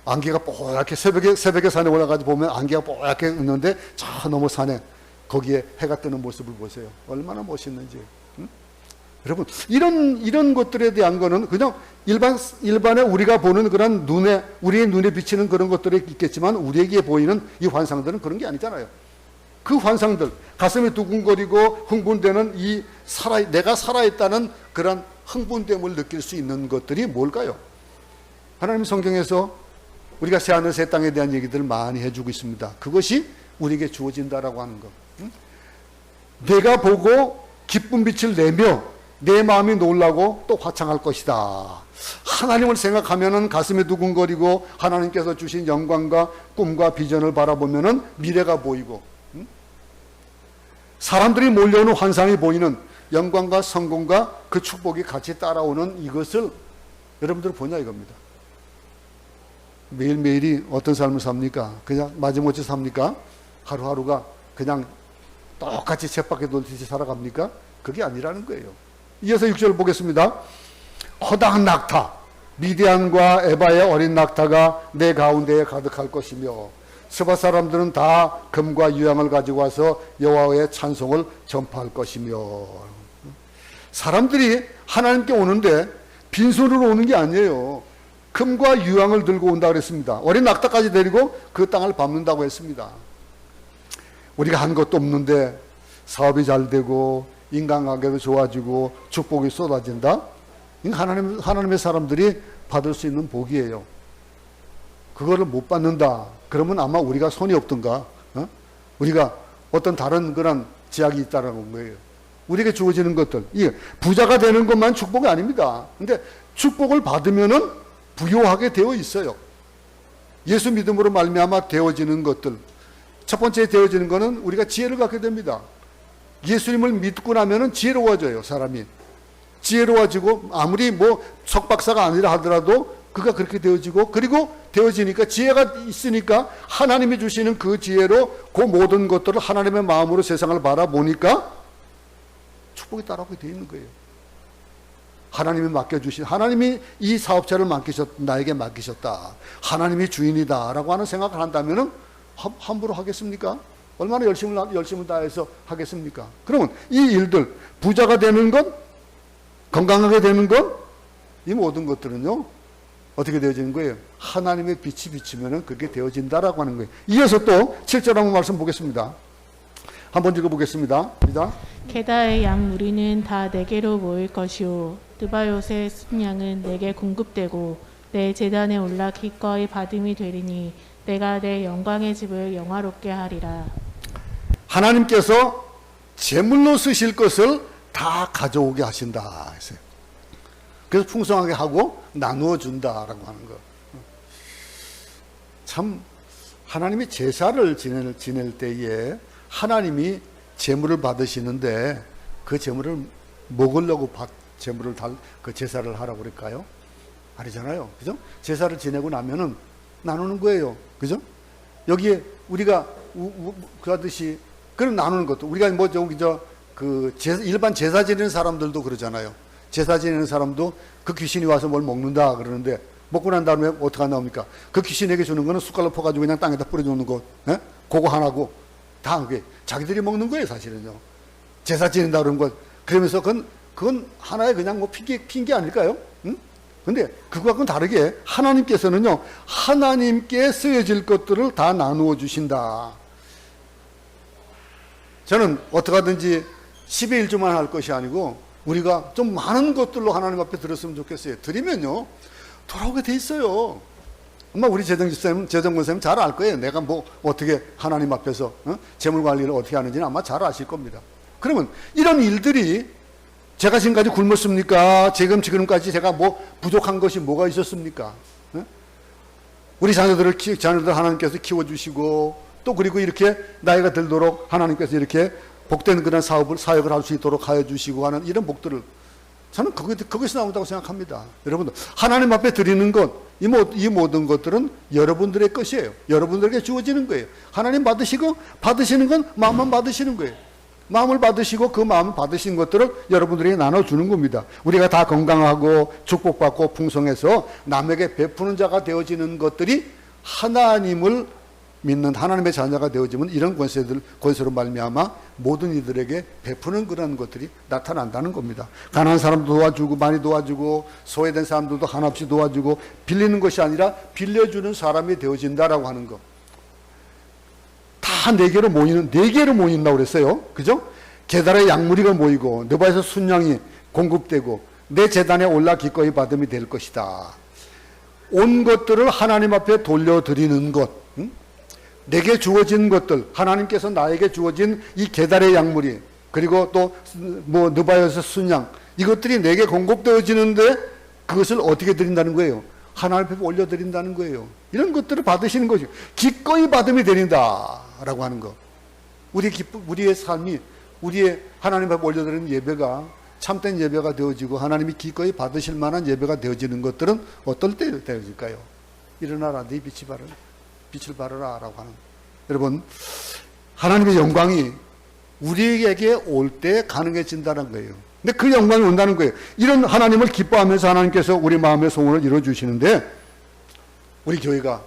안개가 뽀얗게, 새벽에 산에 올라가서 보면 안개가 뽀얗게 있는데, 저 너머 산에 거기에 해가 뜨는 모습을 보세요. 얼마나 멋있는지. 여러분, 이런 것들에 대한 거는 그냥 일반의 우리가 보는 그런 우리의 눈에 비치는 그런 것들이 있겠지만, 우리에게 보이는 이 환상들은 그런 게 아니잖아요. 그 환상들, 가슴이 두근거리고 흥분되는 내가 살아있다는 그런 흥분됨을 느낄 수 있는 것들이 뭘까요? 하나님 성경에서 우리가 새하늘 새 땅에 대한 얘기들을 많이 해주고 있습니다. 그것이 우리에게 주어진다라고 하는 것. 내가 보고 기쁜 빛을 내며 내 마음이 놀라고 또 화창할 것이다. 하나님을 생각하면은 가슴이 두근거리고 하나님께서 주신 영광과 꿈과 비전을 바라보면은 미래가 보이고, 사람들이 몰려오는 환상이 보이는 영광과 성공과 그 축복이 같이 따라오는 이것을 여러분들 보냐 이겁니다. 매일매일이 어떤 삶을 삽니까? 그냥 마지못해 삽니까? 하루하루가 그냥 똑같이 쳇바퀴 돌듯이 살아갑니까? 그게 아니라는 거예요. 이어서 6절 보겠습니다. 허다한 낙타, 미디안과 에바의 어린 낙타가 내 가운데에 가득할 것이며 스바 사람들은 다 금과 유향을 가지고 와서 여호와의 찬송을 전파할 것이며. 사람들이 하나님께 오는데 빈손으로 오는 게 아니에요. 금과 유향을 들고 온다 그랬습니다. 어린 낙타까지 데리고 그 땅을 밟는다고 했습니다. 우리가 한 것도 없는데 사업이 잘 되고 인간관계도 좋아지고 축복이 쏟아진다? 하나님의 사람들이 받을 수 있는 복이에요. 그거를 못 받는다. 그러면 아마 우리가 손이 없던가, 우리가 어떤 다른 그런 제약이 있다는 거예요. 우리에게 주어지는 것들, 부자가 되는 것만 축복이 아닙니다. 근데 축복을 받으면은 부요하게 되어 있어요. 예수 믿음으로 말미암아 되어지는 것들, 첫 번째 되어지는 것은 우리가 지혜를 갖게 됩니다. 예수님을 믿고 나면은 지혜로워져요. 사람이 지혜로워지고, 아무리 석박사가 아니라 하더라도 그가 그렇게 되어지고, 그리고 되어지니까 지혜가 있으니까 하나님이 주시는 그 지혜로 그 모든 것들을 하나님의 마음으로 세상을 바라보니까 축복이 따라오게 되어 있는 거예요. 하나님이 맡겨주신, 하나님이 이 사업체를 나에게 맡기셨다, 하나님이 주인이다 라고 하는 생각을 한다면 함부로 하겠습니까? 얼마나 열심을 다해서 하겠습니까? 그러면 이 일들, 부자가 되는 것, 건강하게 되는 것, 이 모든 것들은요 어떻게 되어지는 거예요? 하나님의 빛이 비치면 그렇게 되어진다라고 하는 거예요. 이어서 또 7절 한번 말씀 보겠습니다. 한번 읽어보겠습니다. 게다의 양 무리는 다 내게로 모일 것이요 느바요의 순양은 내게 공급되고 내 제단에 올라 기꺼이 받음이 되리니 내가 내 영광의 집을 영화롭게 하리라. 하나님께서 제물로 쓰실 것을 다 가져오게 하신다 했어요. 그래서 풍성하게 하고 나누어 준다라고 하는 거. 참 하나님이 제사를 지낼 때에 하나님이 제물을 받으시는데 그 제물을 먹으려고 제물을 그 제사를 하라고 그럴까요? 아니잖아요. 그죠? 제사를 지내고 나면은 나누는 거예요. 그죠? 여기에 우리가 그 하듯이 그런 나누는 것도 우리가 일반 제사 지내는 사람들도 그러잖아요. 제사 지내는 사람도 그 귀신이 와서 뭘 먹는다 그러는데 먹고 난 다음에 어떻게 나옵니까? 그 귀신에게 주는 거는 숟갈로 퍼가지고 그냥 땅에다 뿌려주는 거, 예? 그거 하나고 다 그게 자기들이 먹는 거예요, 사실은요. 제사 지낸다 그러는 것. 그러면서 그건 하나의 그냥 뭐 핑계 아닐까요? 응? 근데 그거하고는 다르게 하나님께서는요, 하나님께 쓰여질 것들을 다 나누어 주신다. 저는 어떻게 하든지 10의 1조만 할 것이 아니고 우리가 좀 많은 것들로 하나님 앞에 드렸으면 좋겠어요. 드리면요 돌아오게 돼 있어요. 아마 우리 재정권쌤 잘 알 거예요. 내가 뭐 어떻게 하나님 앞에서 재물 관리를 어떻게 하는지는 아마 잘 아실 겁니다. 그러면 이런 일들이 제가 지금까지 굶었습니까? 지금까지 제가 뭐 부족한 것이 뭐가 있었습니까? 우리 자녀들 하나님께서 키워주시고 또 그리고 이렇게 나이가 들도록 하나님께서 이렇게 복된 그런 사역을 할 수 있도록 하여 주시고 하는 이런 복들을 저는 그것이 나온다고 생각합니다. 여러분들 하나님 앞에 드리는 것, 이 모든 것들은 여러분들의 것이에요. 여러분들에게 주어지는 거예요. 하나님 받으시는 건 마음만 받으시는 거예요. 마음을 받으시고 그 마음을 받으신 것들을 여러분들에게 나눠주는 겁니다. 우리가 다 건강하고 축복받고 풍성해서 남에게 베푸는 자가 되어지는 것들이 하나님을 믿는 하나님의 자녀가 되어지면 이런 권세로 말미암아 모든 이들에게 베푸는 그런 것들이 나타난다는 겁니다. 가난한 사람도 도와주고 많이 도와주고 소외된 사람들도 한없이 도와주고 빌리는 것이 아니라 빌려주는 사람이 되어진다라고 하는 것. 다 네 개로 모인다고 그랬어요. 그죠? 게달의 양무리가 모이고 느바에서 순양이 공급되고 내 제단에 올라 기꺼이 받음이 될 것이다. 온 것들을 하나님 앞에 돌려드리는 것. 내게 주어진 것들, 하나님께서 나에게 주어진 이 게달의 양물이, 그리고 또 뭐 느바에서 순양, 이것들이 내게 공급되어지는데 그것을 어떻게 드린다는 거예요? 하나님 앞에 올려드린다는 거예요. 이런 것들을 받으시는 거죠. 기꺼이 받음이 드린다라고 하는 거. 우리의 삶이, 우리의 하나님 앞에 올려드리는 예배가 참된 예배가 되어지고 하나님이 기꺼이 받으실 만한 예배가 되어지는 것들은 어떨 때 되어질까요? 일어나라, 네 빛을 발하라 라고 하는. 여러분, 하나님의 영광이 우리에게 올 때 가능해진다는 거예요. 근데 그 영광이 온다는 거예요. 이런 하나님을 기뻐하면서 하나님께서 우리 마음의 소원을 이루어주시는데, 우리 교회가,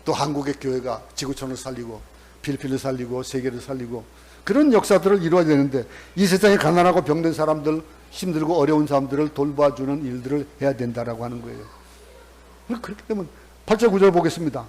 또 한국의 교회가 지구촌을 살리고 필리핀을 살리고 세계를 살리고 그런 역사들을 이루어야 되는데, 이 세상에 가난하고 병든 사람들, 힘들고 어려운 사람들을 돌봐주는 일들을 해야 된다라고 하는 거예요. 그렇기 때문에 8절 9절 보겠습니다.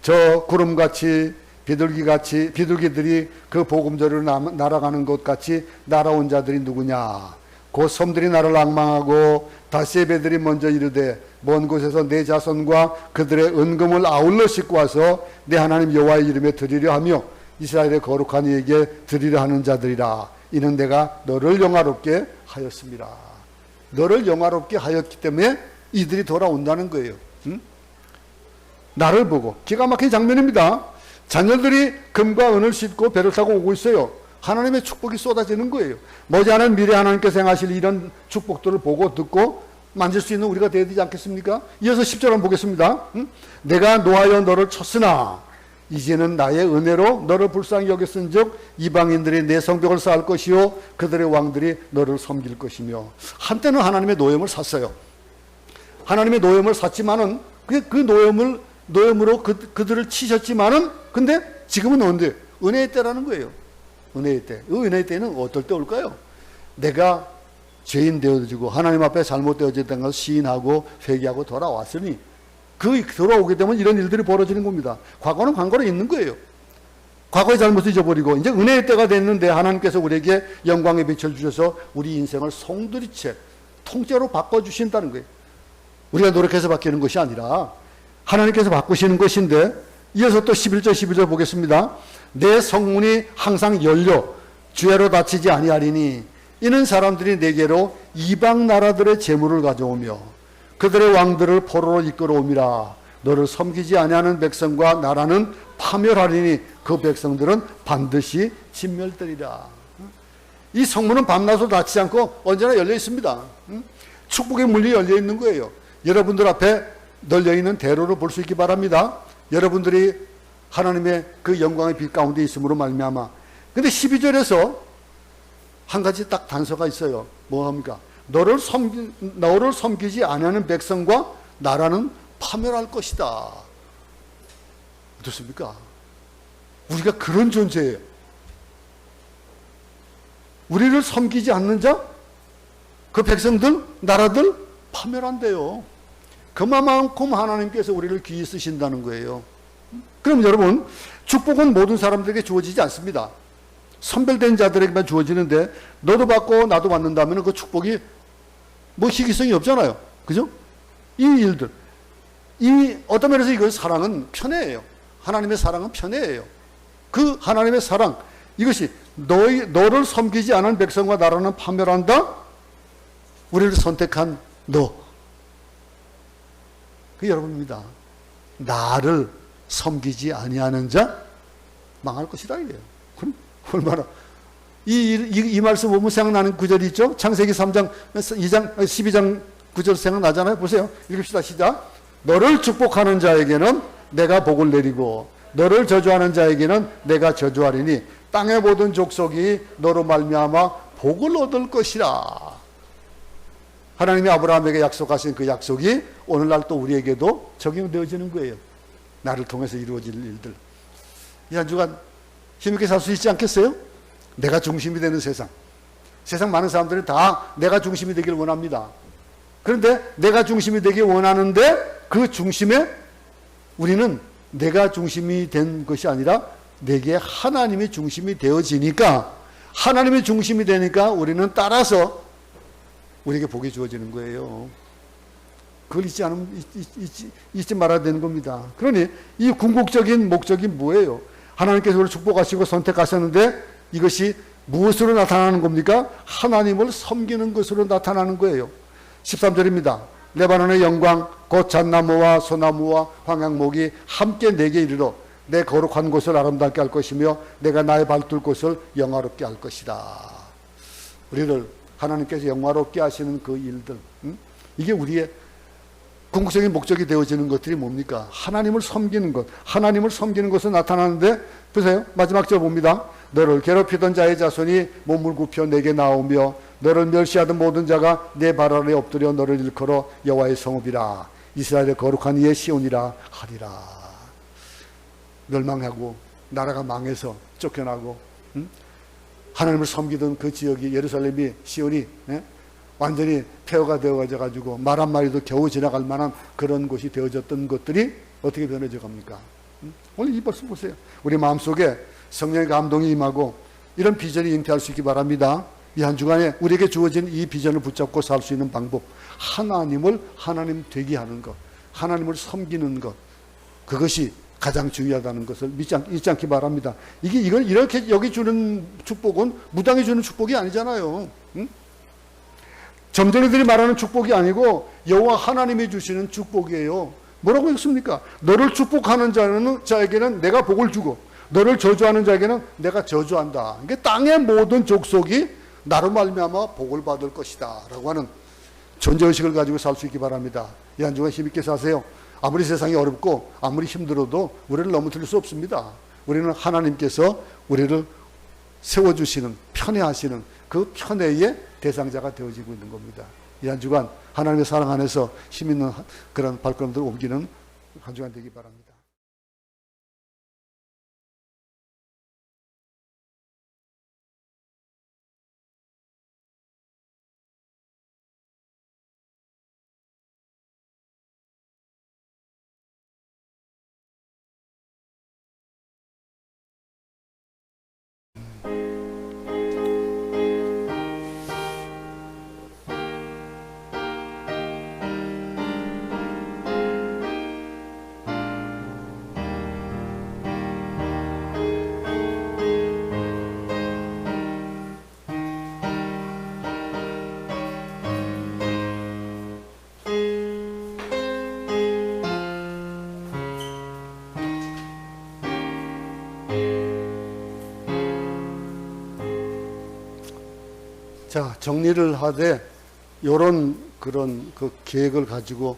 저 구름같이 비둘기들이 그 복음저리로 날아가는 것 같이 날아온 자들이 누구냐? 곧 섬들이 나를 앙망하고 다시의 배들이 먼저 이르되 먼 곳에서 내 자손과 그들의 은금을 아울러 싣고 와서 내 하나님 여호와의 이름에 드리려 하며 이스라엘의 거룩한 이에게 드리려 하는 자들이라. 이는 내가 너를 영화롭게 하였습니다. 너를 영화롭게 하였기 때문에 이들이 돌아온다는 거예요. 나를 보고. 기가 막힌 장면입니다. 자녀들이 금과 은을 싣고 배를 타고 오고 있어요. 하나님의 축복이 쏟아지는 거예요. 머지않은 미래 하나님께서 행하실 이런 축복들을 보고 듣고 만질 수 있는 우리가 되어야 되지 않겠습니까? 이어서 10절 한번 보겠습니다. 내가 노하여 너를 쳤으나 이제는 나의 은혜로 너를 불쌍히 여겼은즉 이방인들이 내 성벽을 쌓을 것이요 그들의 왕들이 너를 섬길 것이며. 한때는 하나님의 노염을 샀어요. 하나님의 노염을 샀지만은 그 노염으로 그들을 치셨지만은 근데 지금은 언제? 은혜의 때라는 거예요. 은혜의 때. 그 은혜의 때는 어떨 때 올까요? 내가 죄인 되어지고 하나님 앞에 잘못되어졌다는 것을 시인하고 회개하고 돌아왔으니 그 돌아오게 되면 이런 일들이 벌어지는 겁니다. 과거는 과거로 있는 거예요. 과거의 잘못을 잊어버리고 이제 은혜의 때가 됐는데 하나님께서 우리에게 영광의 빛을 주셔서 우리 인생을 송두리째 통째로 바꿔주신다는 거예요. 우리가 노력해서 바뀌는 것이 아니라 하나님께서 바꾸시는 것인데 이어서 또 11절 12절 보겠습니다. 내 성문이 항상 열려 주야로 닫히지 아니하리니 이는 사람들이 내게로 이방 나라들의 재물을 가져오며 그들의 왕들을 포로로 이끌어오미라. 너를 섬기지 아니하는 백성과 나라는 파멸하리니 그 백성들은 반드시 진멸되리라. 이 성문은 밤낮으로 닫히지 않고 언제나 열려 있습니다. 축복의 문이 열려 있는 거예요. 여러분들 앞에 널려 있는 대로를 볼 수 있기 바랍니다. 여러분들이 하나님의 그 영광의 빛 가운데 있음으로 말미암아. 근데 12절에서 한 가지 딱 단서가 있어요. 뭐 합니까? 너를 섬기지 아니하는 백성과 나라는 파멸할 것이다. 어떻습니까? 우리가 그런 존재예요. 우리를 섬기지 않는 자, 그 백성들, 나라들 파멸한대요. 그만큼 하나님께서 우리를 귀히 쓰신다는 거예요. 그럼 여러분, 축복은 모든 사람들에게 주어지지 않습니다. 선별된 자들에게만 주어지는데 너도 받고 나도 받는다면 그 축복이 뭐 희귀성이 없잖아요. 그죠? 이 일들, 이 어떤 면에서 이건 사랑은 편애예요. 하나님의 사랑은 편애예요. 그 하나님의 사랑, 이것이 너를 섬기지 않은 백성과 나라는 파멸한다. 우리를 선택한 너, 그 여러분입니다. 나를 섬기지 아니하는 자 망할 것이다 이래요. 그럼 얼마나 이 말씀 보면 생각나는 구절이 있죠. 창세기 3장 12장 구절 생각나잖아요. 보세요. 읽읍시다. 시작. 너를 축복하는 자에게는 내가 복을 내리고 너를 저주하는 자에게는 내가 저주하리니 땅의 모든 족속이 너로 말미암아 복을 얻을 것이라. 하나님이 아브라함에게 약속하신 그 약속이 오늘날 또 우리에게도 적용되어지는 거예요. 나를 통해서 이루어질 일들. 이 한 주간 힘있게 살 수 있지 않겠어요? 내가 중심이 되는 세상. 세상 많은 사람들은 다 내가 중심이 되길 원합니다. 그런데 내가 중심이 되길 원하는데 그 중심에 우리는 내가 중심이 된 것이 아니라 내게 하나님이 중심이 되어지니까, 하나님이 중심이 되니까 우리는 따라서 우리에게 복이 주어지는 거예요. 그걸 잊지 말아야 되는 겁니다. 그러니 이 궁극적인 목적이 뭐예요? 하나님께서 우리를 축복하시고 선택하셨는데 이것이 무엇으로 나타나는 겁니까? 하나님을 섬기는 것으로 나타나는 거예요. 13절입니다. 레바논의 영광 곧 잣나무와 소나무와 황양목이 함께 내게 이르러 내 거룩한 곳을 아름답게 할 것이며 내가 나의 발둘 곳을 영화롭게 할 것이다. 우리를 하나님께서 영화롭게 하시는 그 일들, 이게 우리의 궁극적인 목적이 되어지는 것들이 뭡니까? 하나님을 섬기는 것. 하나님을 섬기는 것은 나타나는데 보세요. 마지막 절 봅니다. 너를 괴롭히던 자의 자손이 몸을 굽혀 내게 나오며 너를 멸시하던 모든 자가 내 발 아래 엎드려 너를 일컬어 여호와의 성읍이라 이스라엘의 거룩한 이의 시온이라 하리라. 멸망하고 나라가 망해서 쫓겨나고 하나님을 섬기던 그 지역이 예루살렘이 시온이 완전히 폐허가 되어가지고 말 한마디도 겨우 지나갈 만한 그런 곳이 되어졌던 것들이 어떻게 변해져 갑니까? 오늘 이 벌써 보세요. 우리 마음속에 성령의 감동이 임하고 이런 비전이 잉태할 수 있기 바랍니다. 이 한 주간에 우리에게 주어진 이 비전을 붙잡고 살 수 있는 방법, 하나님을 하나님 되게 하는 것, 하나님을 섬기는 것, 그것이 가장 중요하다는 것을 잊지 않기 바랍니다. 이건 이렇게 여기 주는 축복은 무당이 주는 축복이 아니잖아요. 점쟁이들이 말하는 축복이 아니고 여호와 하나님이 주시는 축복이에요. 뭐라고 했습니까? 너를 축복하는 자에게는 내가 복을 주고 너를 저주하는 자에게는 내가 저주한다. 이게 땅의 모든 족속이 나로 말미암아 복을 받을 것이다 라고 하는 존재의식을 가지고 살 수 있기 바랍니다. 이 한 주간 힘있게 사세요. 아무리 세상이 어렵고 아무리 힘들어도 우리를 넘어뜨릴 수 없습니다. 우리는 하나님께서 우리를 세워주시는, 편애하시는 그 편애의 대상자가 되어지고 있는 겁니다. 이 한 주간 하나님의 사랑 안에서 힘있는 그런 발걸음들을 옮기는 한 주간 되기 바랍니다. 자, 정리를 하되 요런 그런 그 계획을 가지고